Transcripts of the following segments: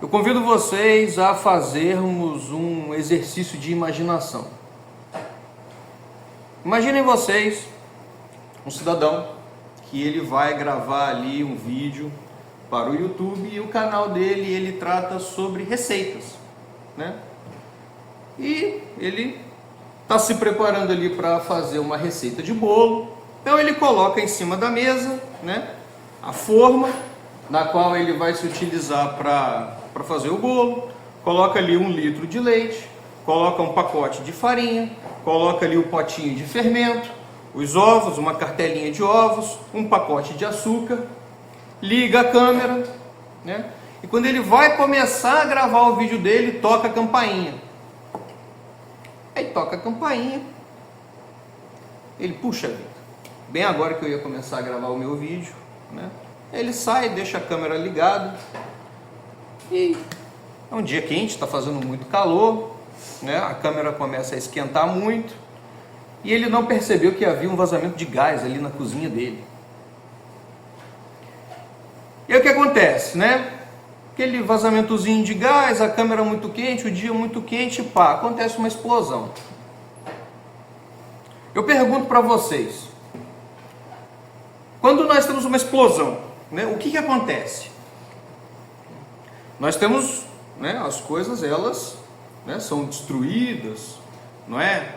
Eu convido vocês a fazermos um exercício de imaginação. Imaginem vocês um cidadão que ele vai gravar ali um vídeo para o YouTube e o canal dele ele trata sobre receitas, né? E ele está se preparando ali para fazer uma receita de bolo. Então ele coloca em cima da mesa, né, a forma na qual ele vai se utilizar para fazer o bolo, coloca ali 1 litro de leite, coloca um pacote de farinha, coloca ali o potinho de fermento, os ovos, uma cartelinha de ovos, um pacote de açúcar, liga a câmera, né? E quando ele vai começar a gravar o vídeo dele, toca a campainha. Aí toca a campainha, ele, puxa vida, bem agora que eu ia começar a gravar o meu vídeo, né? Ele sai, deixa a câmera ligada. E é um dia quente, está fazendo muito calor, né? A câmera começa a esquentar muito e ele não percebeu que havia um vazamento de gás ali na cozinha dele. E aí o que acontece, né? Aquele vazamentozinho de gás, a câmera muito quente, o dia muito quente, pá, acontece uma explosão. Eu pergunto para vocês, quando nós temos uma explosão, né, o que acontece? Nós temos, né, as coisas, elas, né, são destruídas, não é?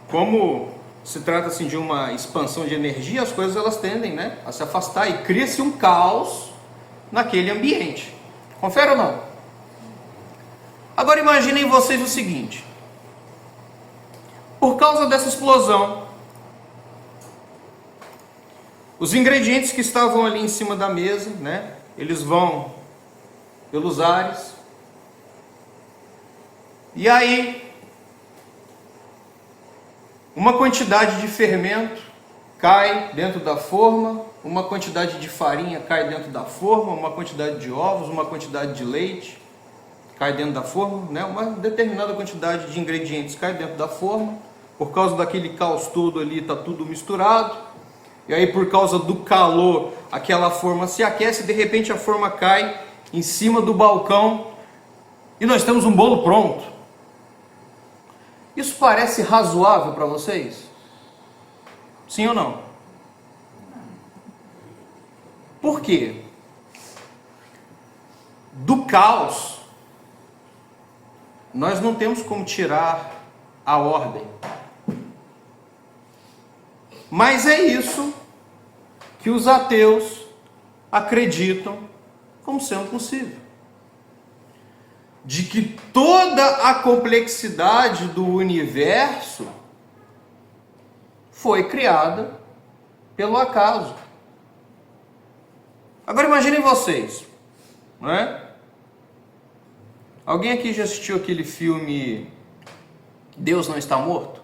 Como se trata assim, de uma expansão de energia, as coisas elas tendem, né, a se afastar e cria-se um caos naquele ambiente. Confere ou não? Agora imaginem vocês o seguinte: por causa dessa explosão, os ingredientes que estavam ali em cima da mesa, né, eles vão pelos ares. E aí, uma quantidade de fermento cai dentro da forma, uma quantidade de farinha cai dentro da forma, uma quantidade de ovos, uma quantidade de leite cai dentro da forma, né, uma determinada quantidade de ingredientes cai dentro da forma. Por causa daquele caos todo ali, está tudo misturado. E aí, por causa do calor, aquela forma se aquece e de repente a forma cai em cima do balcão e nós temos um bolo pronto. Isso parece razoável para vocês? Sim ou não? Por quê? Do caos, nós não temos como tirar a ordem. Mas é isso que os ateus acreditam como sendo possível. De que toda a complexidade do universo foi criada pelo acaso. Agora imaginem vocês, não é? Alguém aqui já assistiu aquele filme Deus Não Está Morto?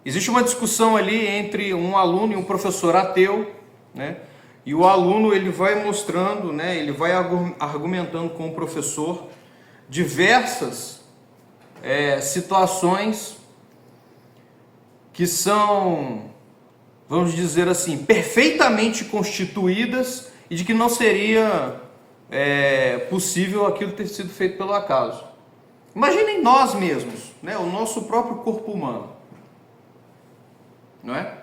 Existe uma discussão ali entre um aluno e um professor ateu, né? E o aluno ele vai mostrando, né? Ele vai argumentando com o professor diversas situações que são, vamos dizer assim, perfeitamente constituídas e de que não seria possível aquilo ter sido feito pelo acaso. Imaginem nós mesmos, né? O nosso próprio corpo humano. Não é?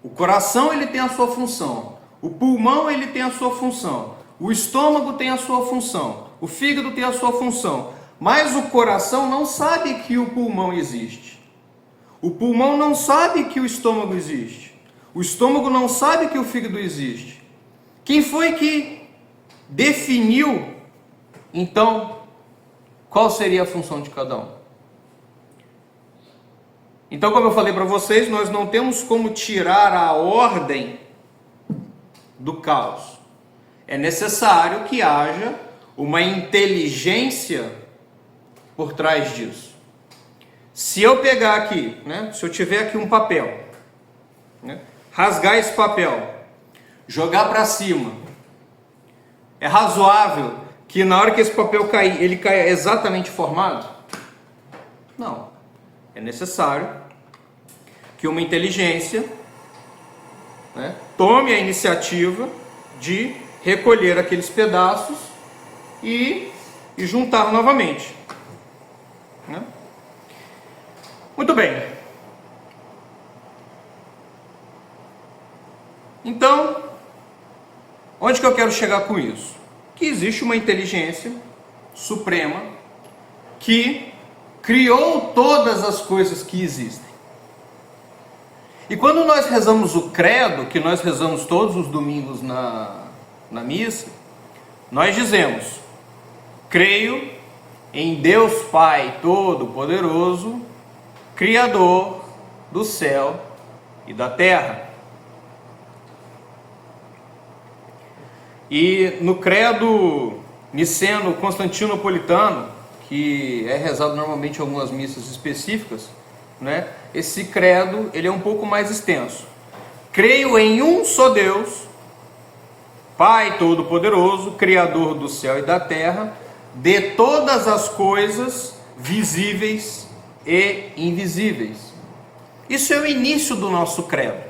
O coração ele tem a sua função, o pulmão ele tem a sua função, o estômago tem a sua função, o fígado tem a sua função, mas o coração não sabe que o pulmão existe, o pulmão não sabe que o estômago existe, o estômago não sabe que o fígado existe. Quem foi que definiu, então, qual seria a função de cada um? Então, como eu falei para vocês, nós não temos como tirar a ordem do caos. É necessário que haja uma inteligência por trás disso. Se eu pegar aqui, né, se eu tiver aqui um papel, né, rasgar esse papel, jogar para cima, é razoável que na hora que esse papel cair, ele caia exatamente formado? Não. É necessário que uma inteligência, né, tome a iniciativa de recolher aqueles pedaços e juntar novamente. Né? Muito bem. Então, onde que eu quero chegar com isso? Que existe uma inteligência suprema que criou todas as coisas que existem. E quando nós rezamos o credo, que nós rezamos todos os domingos na missa, nós dizemos: creio em Deus Pai Todo-Poderoso, Criador do céu e da terra. E no credo niceno-constantinopolitano, que é rezado normalmente em algumas missas específicas, né? Esse credo ele é um pouco mais extenso. Creio em um só Deus, Pai Todo-Poderoso, Criador do céu e da terra, de todas as coisas visíveis e invisíveis. Isso é o início do nosso credo.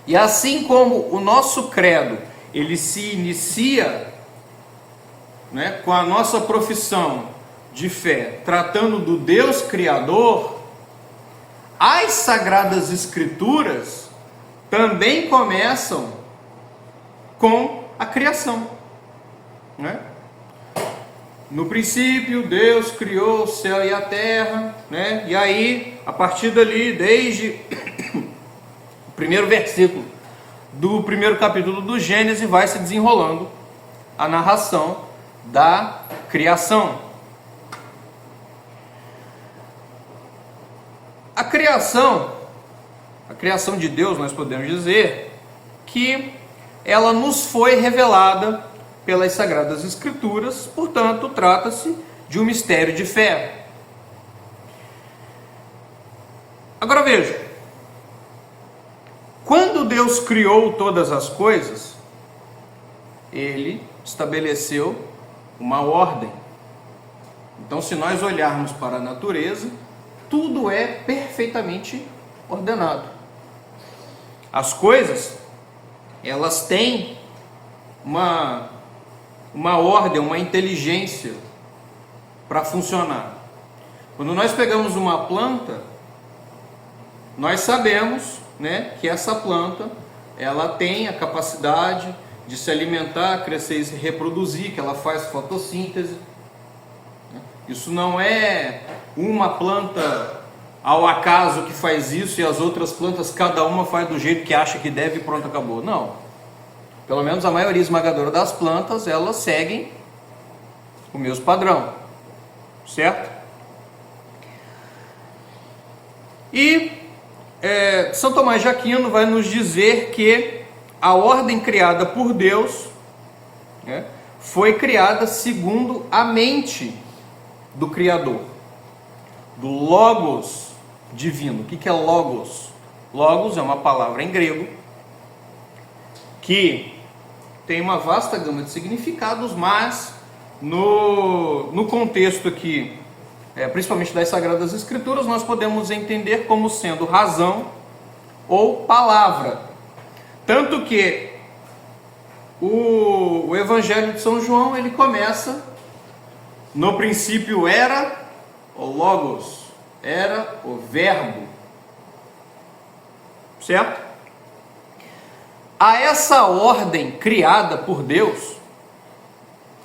E assim como o nosso credo ele se inicia, né, com a nossa profissão de fé, tratando do Deus Criador, as Sagradas Escrituras também começam com a criação. Né? No princípio, Deus criou o céu e a terra, né? E aí, a partir dali, desde o primeiro versículo do primeiro capítulo do Gênesis, vai se desenrolando a narração da criação. A criação de Deus, nós podemos dizer que ela nos foi revelada pelas Sagradas Escrituras, portanto, trata-se de um mistério de fé. Agora veja, quando Deus criou todas as coisas, Ele estabeleceu uma ordem. Então, se nós olharmos para a natureza, tudo é perfeitamente ordenado. As coisas, elas têm uma ordem, uma inteligência para funcionar. Quando nós pegamos uma planta, nós sabemos, né, que essa planta ela tem a capacidade de se alimentar, crescer e se reproduzir, que ela faz fotossíntese. Isso não é uma planta ao acaso que faz isso e as outras plantas cada uma faz do jeito que acha que deve e pronto, acabou. Não. Pelo menos a maioria esmagadora das plantas, elas seguem o mesmo padrão, certo? E São Tomás de Aquino vai nos dizer que a ordem criada por Deus, né, foi criada segundo a mente do Criador, do Logos divino. O que é Logos? Logos é uma palavra em grego que tem uma vasta gama de significados, mas no contexto aqui, principalmente das Sagradas Escrituras, nós podemos entender como sendo razão ou palavra. Tanto que o Evangelho de São João, ele começa: no princípio era o Logos, era o Verbo, certo? A essa ordem criada por Deus,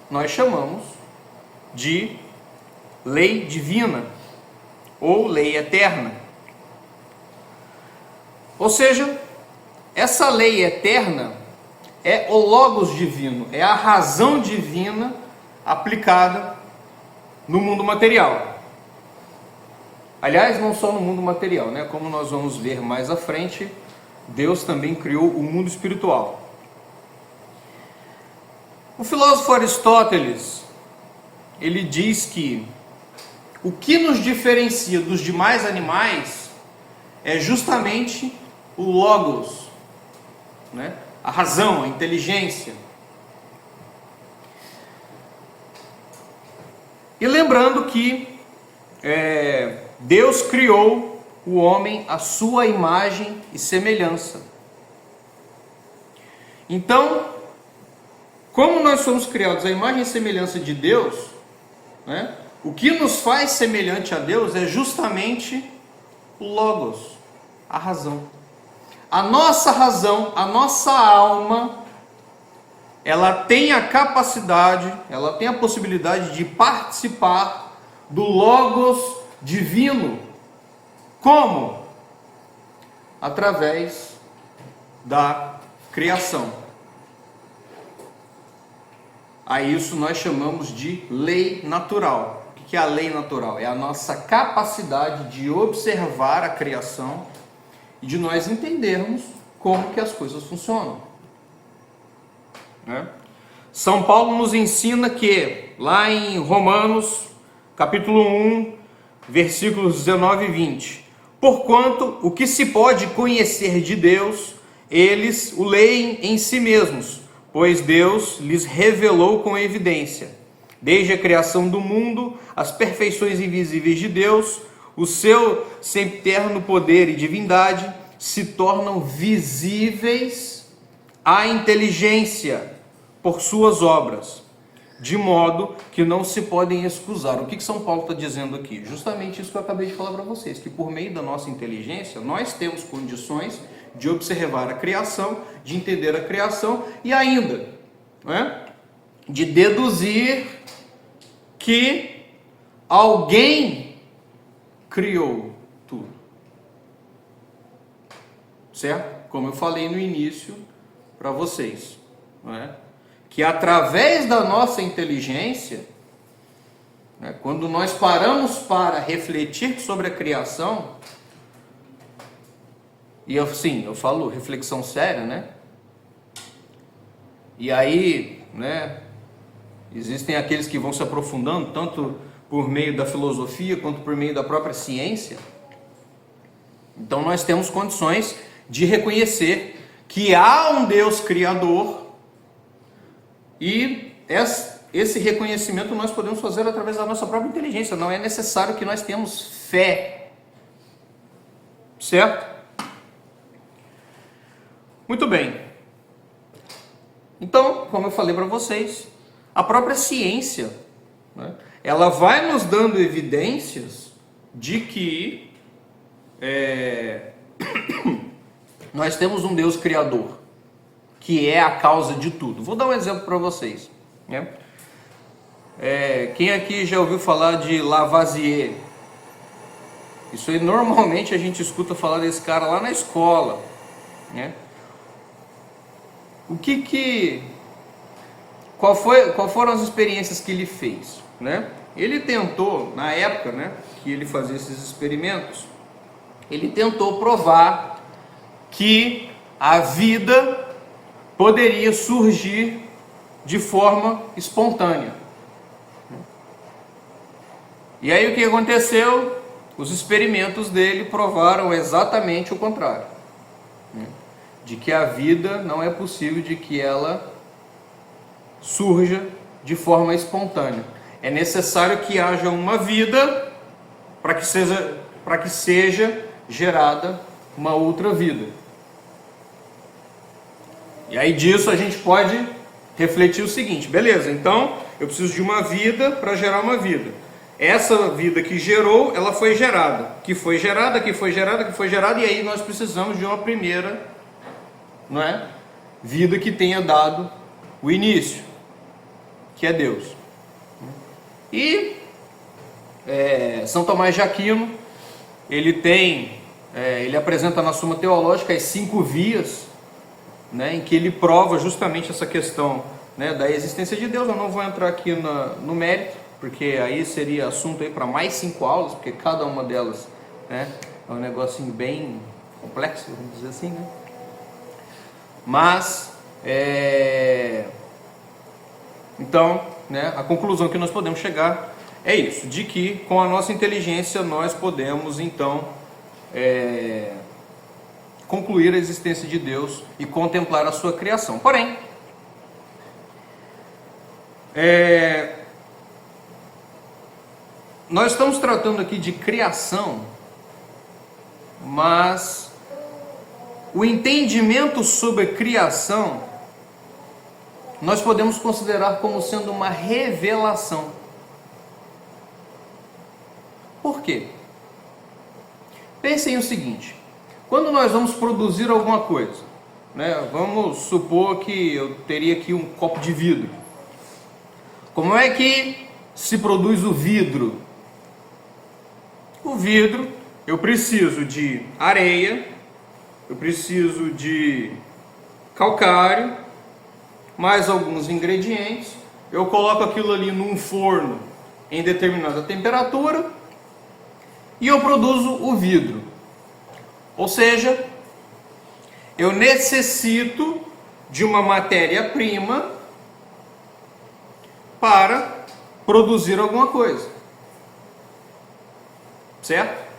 nós chamamos de lei divina ou lei eterna. Ou seja, essa lei eterna é o Logos divino, é a razão divina aplicada no mundo material. Aliás, não só no mundo material, né? Como nós vamos ver mais à frente, Deus também criou o mundo espiritual. O filósofo Aristóteles, ele diz que o que nos diferencia dos demais animais é justamente o Logos, né? A razão, a inteligência. E lembrando que Deus criou o homem à sua imagem e semelhança. Então, como nós somos criados à imagem e semelhança de Deus, né, o que nos faz semelhante a Deus é justamente o Logos, a razão. A nossa razão, a nossa alma, ela tem a capacidade, ela tem a possibilidade de participar do Logos divino. Como? Através da criação. A isso nós chamamos de lei natural. O que é a lei natural? É a nossa capacidade de observar a criação e de nós entendermos como que as coisas funcionam. Né? São Paulo nos ensina que, lá em Romanos, capítulo 1, versículos 19 e 20, porquanto o que se pode conhecer de Deus, eles o leem em si mesmos, pois Deus lhes revelou com evidência. Desde a criação do mundo, as perfeições invisíveis de Deus, o seu sempiterno poder e divindade, se tornam visíveis à inteligência por suas obras, de modo que não se podem excusar. O que São Paulo está dizendo aqui? Justamente isso que eu acabei de falar para vocês, que por meio da nossa inteligência, nós temos condições de observar a criação, de entender a criação e ainda, né, de deduzir que alguém criou tudo. Certo? Como eu falei no início para vocês, né, que através da nossa inteligência, né, quando nós paramos para refletir sobre a criação, e eu falo reflexão séria, né? E aí, né, existem aqueles que vão se aprofundando, tanto por meio da filosofia, quanto por meio da própria ciência. Então nós temos condições de reconhecer que há um Deus Criador, e esse reconhecimento nós podemos fazer através da nossa própria inteligência. Não é necessário que nós tenhamos fé. Certo? Muito bem. Então, como eu falei para vocês, a própria ciência, né, ela vai nos dando evidências de que nós temos um Deus Criador, que é a causa de tudo. Vou dar um exemplo para vocês. Né? Quem aqui já ouviu falar de Lavoisier? Isso aí normalmente a gente escuta falar desse cara lá na escola. Né? Qual foram as experiências que ele fez? Né? Ele tentou, na época, né, que ele fazia esses experimentos, ele tentou provar que a vida poderia surgir de forma espontânea. E aí o que aconteceu? Os experimentos dele provaram exatamente o contrário. De que a vida não é possível de que ela surja de forma espontânea. É necessário que haja uma vida para que seja gerada uma outra vida. E aí disso a gente pode refletir o seguinte: beleza, então eu preciso de uma vida para gerar uma vida. Essa vida que gerou, ela foi gerada, que foi gerada, que foi gerada, que foi gerada, e aí nós precisamos de uma primeira, não é, vida que tenha dado o início, que é Deus. E São Tomás de Aquino, ele apresenta na Suma Teológica as 5 vias, né, em que ele prova justamente essa questão, né, da existência de Deus. Eu não vou entrar aqui no mérito, porque aí seria assunto para mais 5 aulas, porque cada uma delas, né, é um negocinho bem complexo, vamos dizer assim, né? Mas, então, né, a conclusão que nós podemos chegar é isso, de que com a nossa inteligência nós podemos, então, concluir a existência de Deus e contemplar a sua criação. Porém, nós estamos tratando aqui de criação, mas o entendimento sobre criação nós podemos considerar como sendo uma revelação. Por quê? Pensem o seguinte: quando nós vamos produzir alguma coisa, né, vamos supor que eu teria aqui um copo de vidro. Como é que se produz o vidro? O vidro, eu preciso de areia, eu preciso de calcário, mais alguns ingredientes. Eu coloco aquilo ali num forno em determinada temperatura e eu produzo o vidro. Ou seja, eu necessito de uma matéria-prima para produzir alguma coisa. Certo?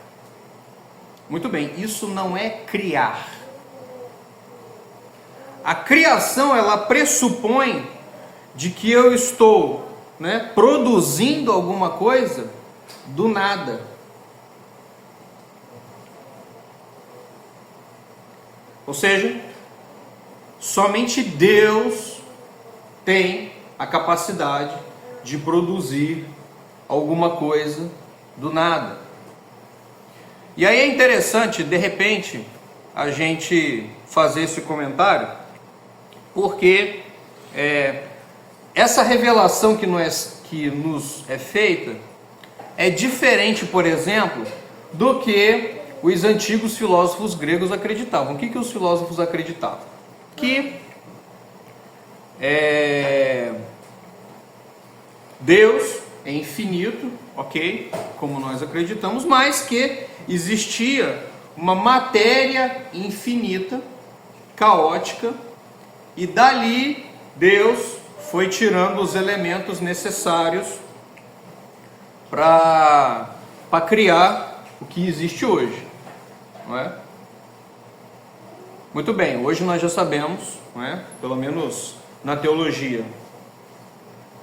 Muito bem, isso não é criar. A criação, ela pressupõe de que eu estou, né, produzindo alguma coisa do nada. Ou seja, somente Deus tem a capacidade de produzir alguma coisa do nada. E aí é interessante, de repente, a gente fazer esse comentário, porque essa revelação que nos é feita é diferente, por exemplo, do que os antigos filósofos gregos acreditavam. O que os filósofos acreditavam? Que Deus é infinito, ok? Como nós acreditamos, mas que existia uma matéria infinita, caótica, e dali Deus foi tirando os elementos necessários para criar o que existe hoje, não é? Muito bem, hoje nós já sabemos, não é? Pelo menos na teologia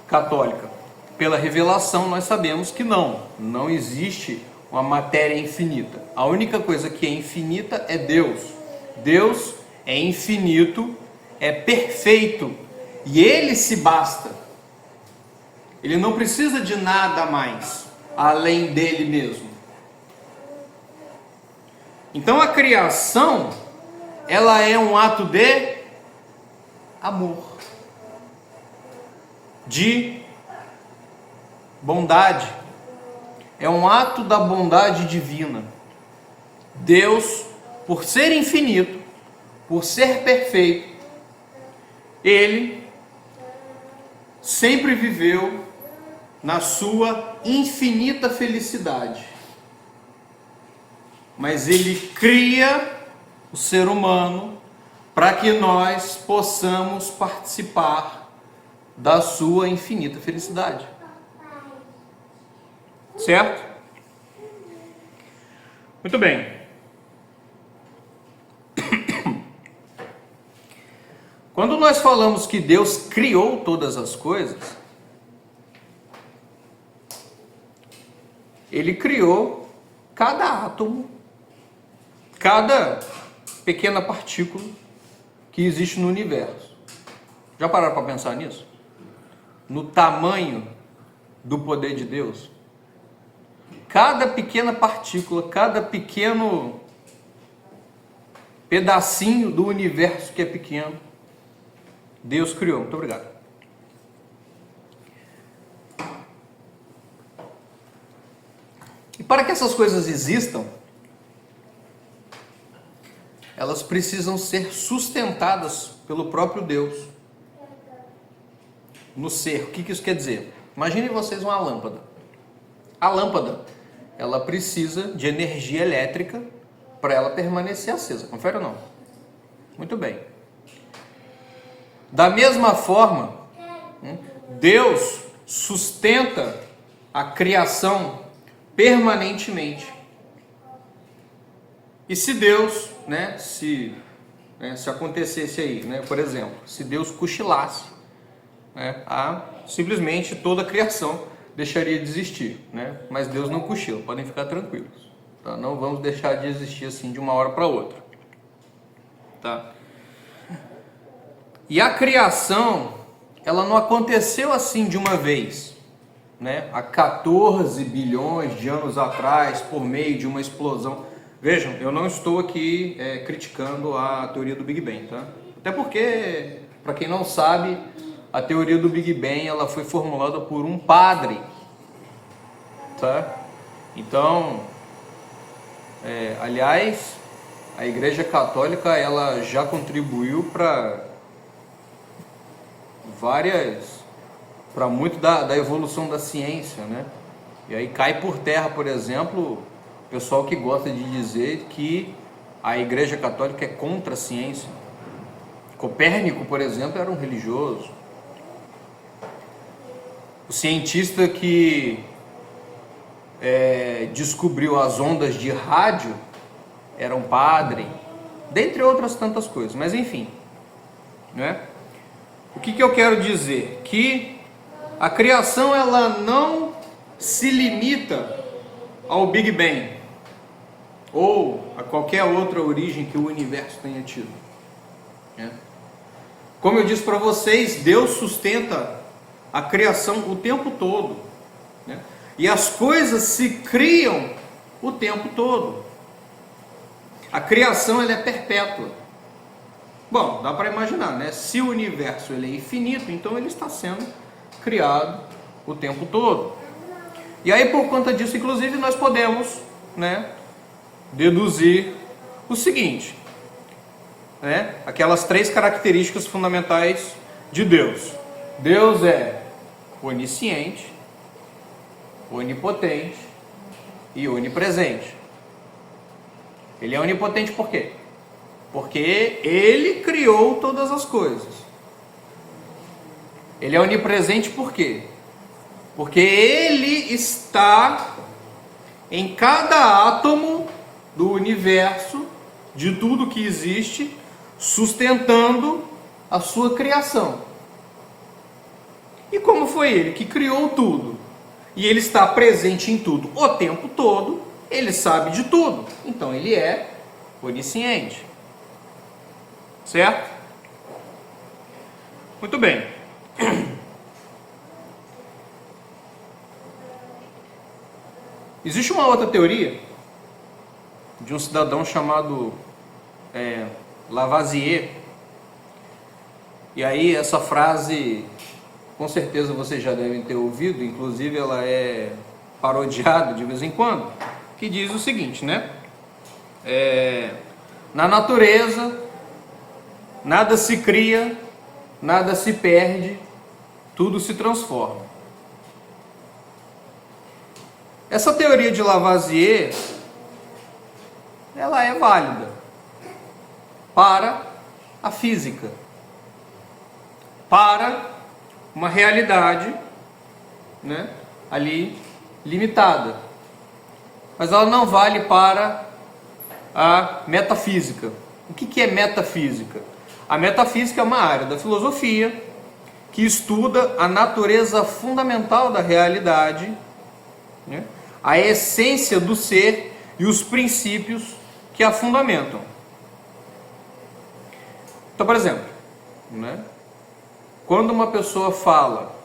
católica, pela revelação nós sabemos que não existe uma matéria infinita. A única coisa que é infinita é Deus. Deus é infinito, é perfeito, e Ele se basta. Ele não precisa de nada mais além dele mesmo. Então a criação, ela é um ato de amor, de bondade. É um ato da bondade divina. Deus, por ser infinito, por ser perfeito, Ele sempre viveu na sua infinita felicidade. Mas Ele cria o ser humano para que nós possamos participar da sua infinita felicidade. Certo? Muito bem. Quando nós falamos que Deus criou todas as coisas, Ele criou cada átomo, cada pequena partícula que existe no universo. Já pararam para pensar nisso? No tamanho do poder de Deus? Cada pequena partícula, cada pequeno pedacinho do universo que é pequeno, Deus criou. Muito obrigado. E para que essas coisas existam, elas precisam ser sustentadas pelo próprio Deus no ser. O que isso quer dizer? Imaginem vocês uma lâmpada. A lâmpada, ela precisa de energia elétrica para ela permanecer acesa. Confere ou não? Muito bem. Da mesma forma, Deus sustenta a criação permanentemente. E se Deus, se acontecesse aí, por exemplo, se Deus cochilasse, simplesmente toda a criação deixaria de existir, né? Mas Deus não cochila, podem ficar tranquilos. Tá? Não vamos deixar de existir assim de uma hora para outra. Tá? E a criação, ela não aconteceu assim de uma vez, né? Há 14 bilhões de anos atrás, por meio de uma explosão. Vejam, eu não estou aqui criticando a teoria do Big Bang, tá? Até porque, para quem não sabe, a teoria do Big Bang ela foi formulada por um padre, tá? Então, aliás, a Igreja Católica ela já contribuiu para muito da evolução da ciência, né? E aí cai por terra, por exemplo, o pessoal que gosta de dizer que a Igreja Católica é contra a ciência. Copérnico, por exemplo, era um religioso. O cientista que descobriu as ondas de rádio era um padre, dentre outras tantas coisas, mas enfim, né? O que eu quero dizer? Que a criação ela não se limita ao Big Bang ou a qualquer outra origem que o universo tenha tido, né? Como eu disse para vocês, Deus sustenta a criação o tempo todo, né? E as coisas se criam o tempo todo. A criação ela é perpétua. Bom, dá para imaginar, né? Se o universo ele é infinito, então ele está sendo criado o tempo todo. E aí, por conta disso, inclusive, nós podemos, né, deduzir o seguinte, né? Aquelas 3 características fundamentais de Deus. Deus é onisciente, onipotente e onipresente. Ele é onipotente por quê? Porque ele criou todas as coisas. Ele é onipresente por quê? Porque ele está em cada átomo do universo, de tudo que existe, sustentando a sua criação. E como foi ele que criou tudo, e ele está presente em tudo o tempo todo, ele sabe de tudo. Então ele é onisciente. Certo? Muito bem. Existe uma outra teoria de um cidadão chamado Lavoisier. E aí essa frase, com certeza vocês já devem ter ouvido, inclusive ela é parodiada de vez em quando, que diz o seguinte, né? Na natureza, nada se cria, nada se perde, tudo se transforma. Essa teoria de Lavoisier, ela é válida para a física, para uma realidade, né, ali limitada. Mas ela não vale para a metafísica. O que é metafísica? A metafísica é uma área da filosofia que estuda a natureza fundamental da realidade, né? A essência do ser e os princípios que a fundamentam. Então, por exemplo, né? Quando uma pessoa fala,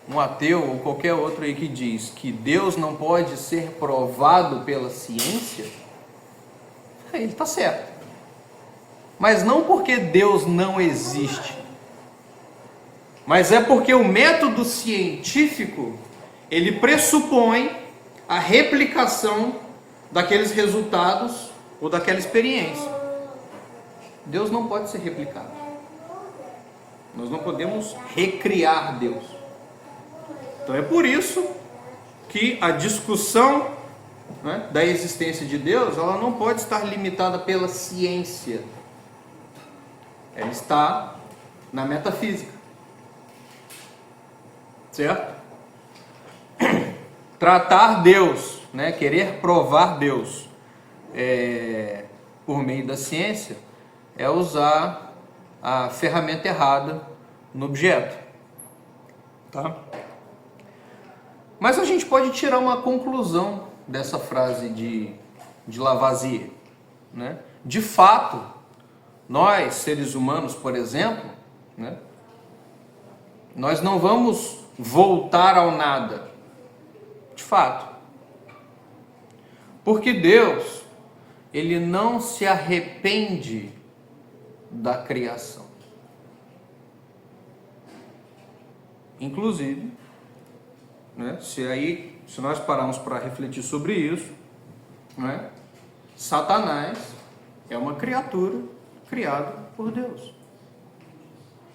um ateu ou qualquer outro aí que diz que Deus não pode ser provado pela ciência, ele está certo. Mas não porque Deus não existe, mas é porque o método científico ele pressupõe a replicação daqueles resultados ou daquela experiência. Deus não pode ser replicado. Nós não podemos recriar Deus. Então é por isso que a discussão, né, da existência de Deus, ela não pode estar limitada pela ciência. Ela está na metafísica. Certo? Tratar Deus, né, querer provar Deus por meio da ciência é usar a ferramenta errada no objeto. Tá? Mas a gente pode tirar uma conclusão dessa frase de Lavoisier, né? De fato, nós, seres humanos, por exemplo, né? Nós não vamos voltar ao nada, de fato. Porque Deus, Ele não se arrepende da criação. Inclusive, né, se nós pararmos para refletir sobre isso, né, Satanás é uma criatura criada por Deus.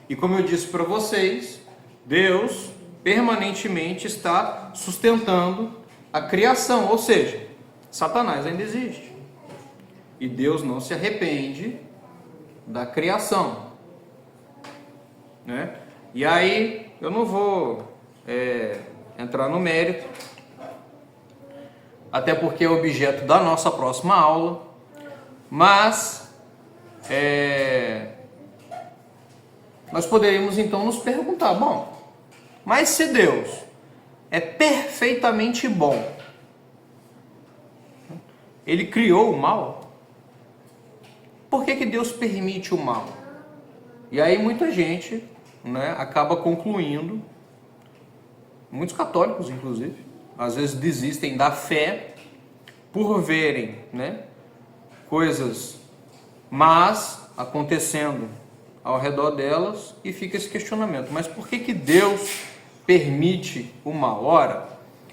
E como eu disse para vocês, Deus permanentemente está sustentando a criação, ou seja, Satanás ainda existe. E Deus não se arrepende da criação, né? E aí, eu não vou entrar no mérito, até porque é objeto da nossa próxima aula, mas nós poderíamos então nos perguntar, bom, mas se Deus é perfeitamente bom, Ele criou o mal, por que Deus permite o mal? E aí muita gente, né, acaba concluindo, muitos católicos inclusive, às vezes desistem da fé por verem, né, coisas más acontecendo ao redor delas e fica esse questionamento, mas por que Deus permite o mal? Ora,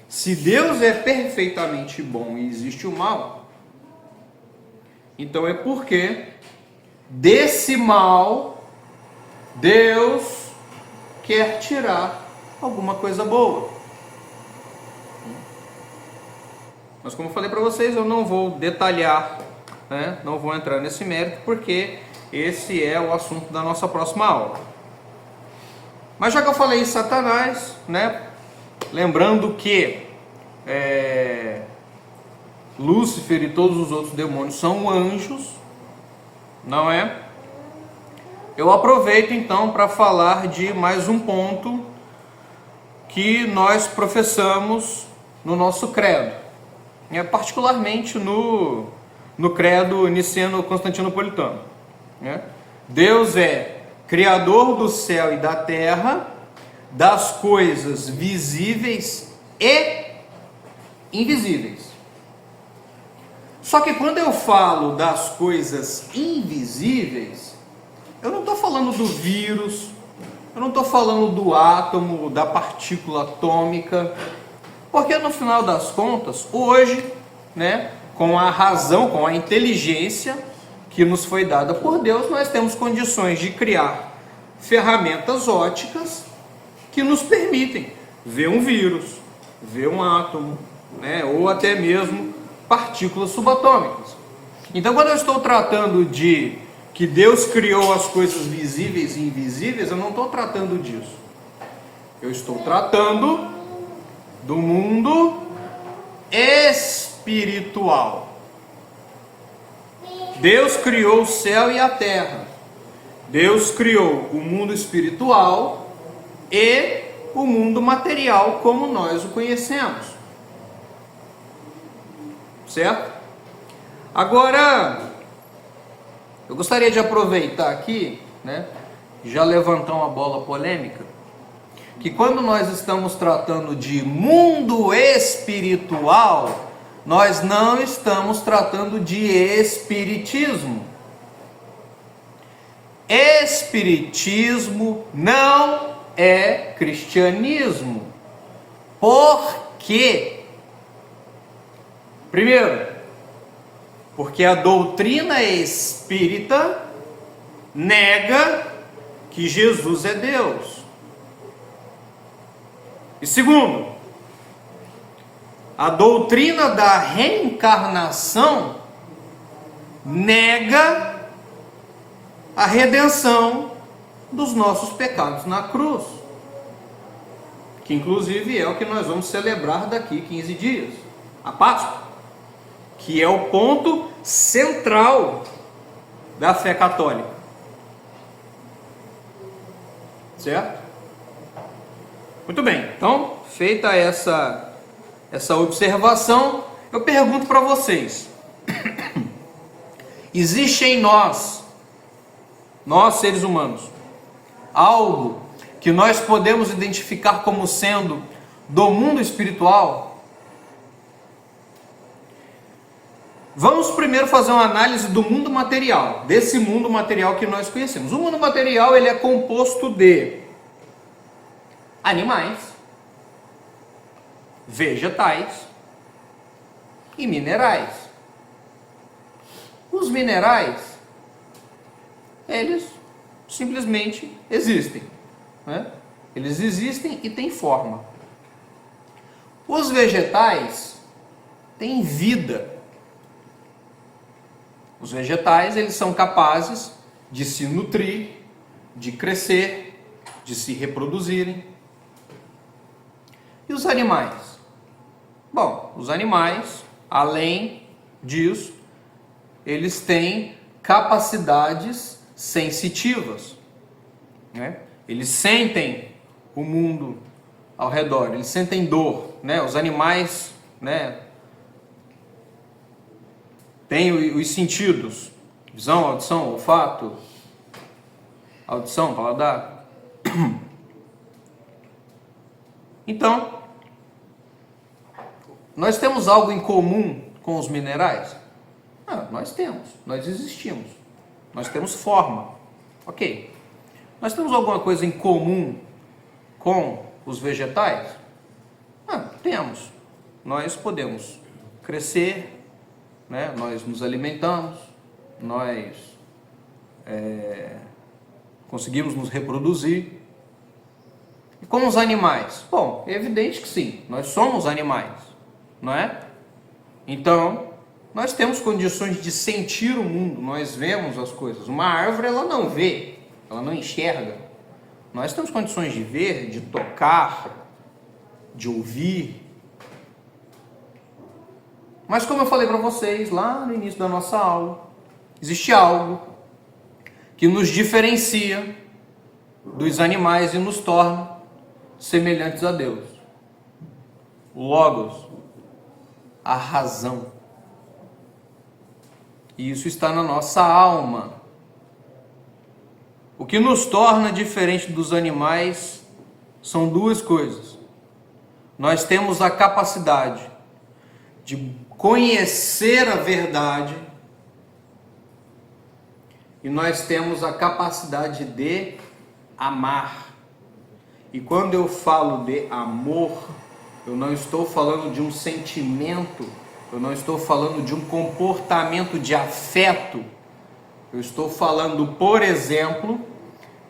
se Deus é perfeitamente bom e existe o mal, então é porque desse mal Deus quer tirar alguma coisa boa. Mas como eu falei para vocês, eu não vou detalhar, né? Não vou entrar nesse mérito, porque esse é o assunto da nossa próxima aula. Mas já que eu falei em Satanás, né? Lembrando que Lúcifer e todos os outros demônios são anjos, não é? Eu aproveito então para falar de mais um ponto que nós professamos no nosso credo, particularmente no credo niceno-constantinopolitano, né? Deus é Criador do céu e da terra, das coisas visíveis e invisíveis. Só que quando eu falo das coisas invisíveis, eu não estou falando do vírus, eu não estou falando do átomo, da partícula atômica, porque no final das contas, hoje, né, com a razão, com a inteligência que nos foi dada por Deus, nós temos condições de criar ferramentas óticas que nos permitem ver um vírus, ver um átomo, né, ou até mesmo partículas subatômicas. Então, quando eu estou tratando de que Deus criou as coisas visíveis e invisíveis, eu não estou tratando disso. Eu estou tratando do mundo espiritual. Deus criou o céu e a terra. Deus criou o mundo espiritual e o mundo material como nós o conhecemos. Certo? Agora, eu gostaria de aproveitar aqui, né, já levantar uma bola polêmica, que quando nós estamos tratando de mundo espiritual, nós não estamos tratando de espiritismo. Espiritismo não é cristianismo. Por quê? Primeiro, porque a doutrina espírita nega que Jesus é Deus. E segundo, a doutrina da reencarnação nega a redenção dos nossos pecados na cruz, que inclusive é o que nós vamos celebrar daqui 15 dias, a Páscoa, que é o ponto central da fé católica. Certo? Muito bem, então, feita essa observação, eu pergunto para vocês: existe em nós seres humanos, algo que nós podemos identificar como sendo do mundo espiritual? Vamos primeiro fazer uma análise do mundo material, desse mundo material que nós conhecemos. O mundo material, ele é composto de animais, vegetais e minerais. Os minerais, eles simplesmente existem, né? Eles existem e têm forma. Os vegetais têm vida. Os vegetais, eles são capazes de se nutrir, de crescer, de se reproduzirem. E os animais? Bom, os animais, além disso, eles têm capacidades sensitivas, né? Eles sentem o mundo ao redor, eles sentem dor, né? Os animais, né, têm os sentidos: visão, audição, olfato, audição, paladar. Então, nós temos algo em comum com os minerais? Nós temos, nós existimos, nós temos forma, ok. Nós temos alguma coisa em comum com os vegetais? Temos. Nós podemos crescer, né? Nós nos alimentamos, nós conseguimos nos reproduzir. E com os animais? Bom, é evidente que sim, nós somos animais, não é? Então, nós temos condições de sentir o mundo, nós vemos as coisas. Uma árvore, ela não vê, ela não enxerga. Nós temos condições de ver, de tocar, de ouvir. Mas como eu falei para vocês lá no início da nossa aula, existe algo que nos diferencia dos animais e nos torna semelhantes a Deus. O Logos, a razão. E isso está na nossa alma. O que nos torna diferente dos animais são duas coisas. Nós temos a capacidade de conhecer a verdade e nós temos a capacidade de amar. E quando eu falo de amor, eu não estou falando de um sentimento, eu não estou falando de um comportamento de afeto. Eu estou falando, por exemplo,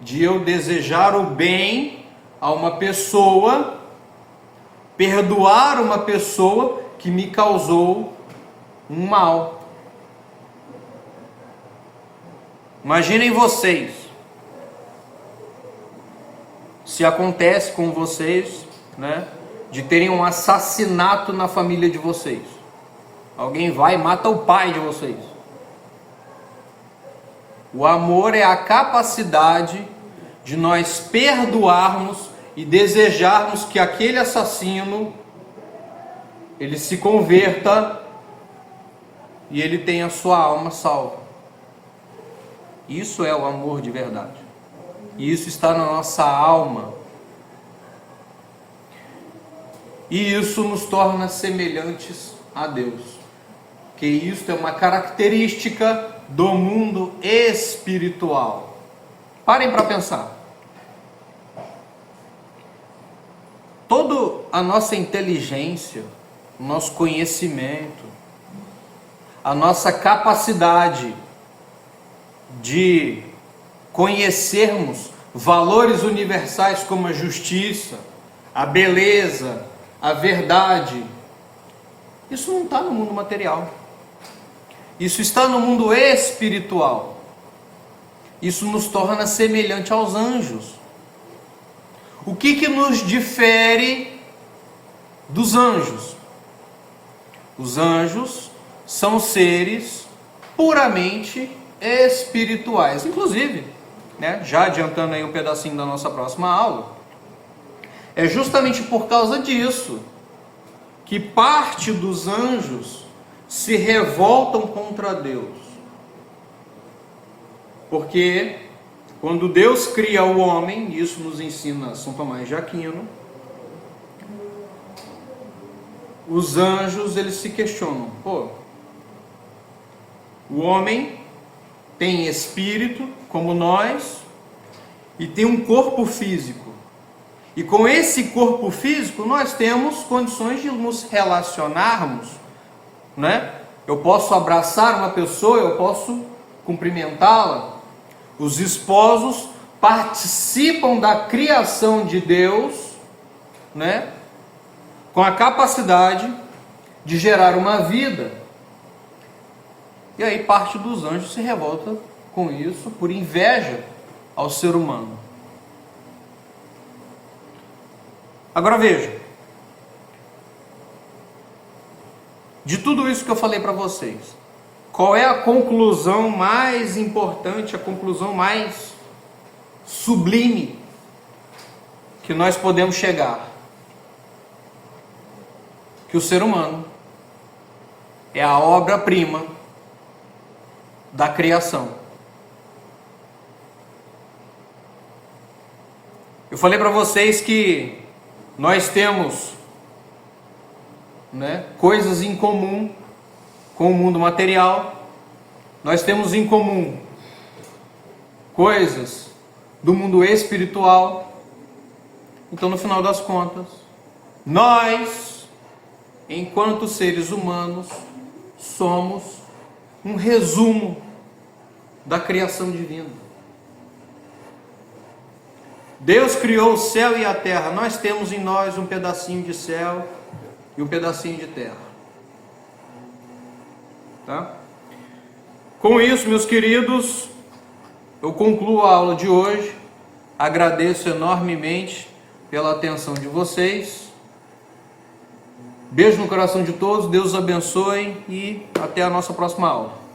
de eu desejar o bem a uma pessoa, perdoar uma pessoa que me causou um mal. Imaginem vocês, se acontece com vocês, né, de terem um assassinato na família de vocês. Alguém vai e mata o pai de vocês. O amor é a capacidade de nós perdoarmos e desejarmos que aquele assassino ele se converta e ele tenha a sua alma salva. Isso é o amor de verdade. E isso está na nossa alma. E isso nos torna semelhantes a Deus. Que isso é uma característica do mundo espiritual. Parem para pensar. Toda a nossa inteligência, o nosso conhecimento, a nossa capacidade de conhecermos valores universais como a justiça, a beleza, a verdade, isso não está no mundo material. Isso está no mundo espiritual. Isso nos torna semelhante aos anjos. O que nos difere dos anjos? Os anjos são seres puramente espirituais. Inclusive, né, já adiantando aí um pedacinho da nossa próxima aula, É justamente por causa disso que parte dos anjos se revoltam contra Deus. Porque quando Deus cria o homem, isso nos ensina São Tomás de Aquino, os anjos eles se questionam: o homem tem espírito como nós e tem um corpo físico. E com esse corpo físico nós temos condições de nos relacionarmos, né? Eu posso abraçar uma pessoa, eu posso cumprimentá-la. Os esposos participam da criação de Deus, né? Com a capacidade de gerar uma vida. E aí parte dos anjos se revolta com isso por inveja ao ser humano. Agora veja, de tudo isso que eu falei para vocês, qual é a conclusão mais importante, a conclusão mais sublime que nós podemos chegar? Que o ser humano é a obra-prima da criação. Eu falei para vocês que nós temos, né, coisas em comum com o mundo material. Nós temos em comum coisas do mundo espiritual. Então, no final das contas, nós, enquanto seres humanos, somos um resumo da criação divina. Deus criou o céu e a terra. Nós temos em nós um pedacinho de céu e um pedacinho de terra. Tá? Com isso, meus queridos, eu concluo a aula de hoje. Agradeço enormemente pela atenção de vocês. Beijo no coração de todos, Deus os abençoe e até a nossa próxima aula.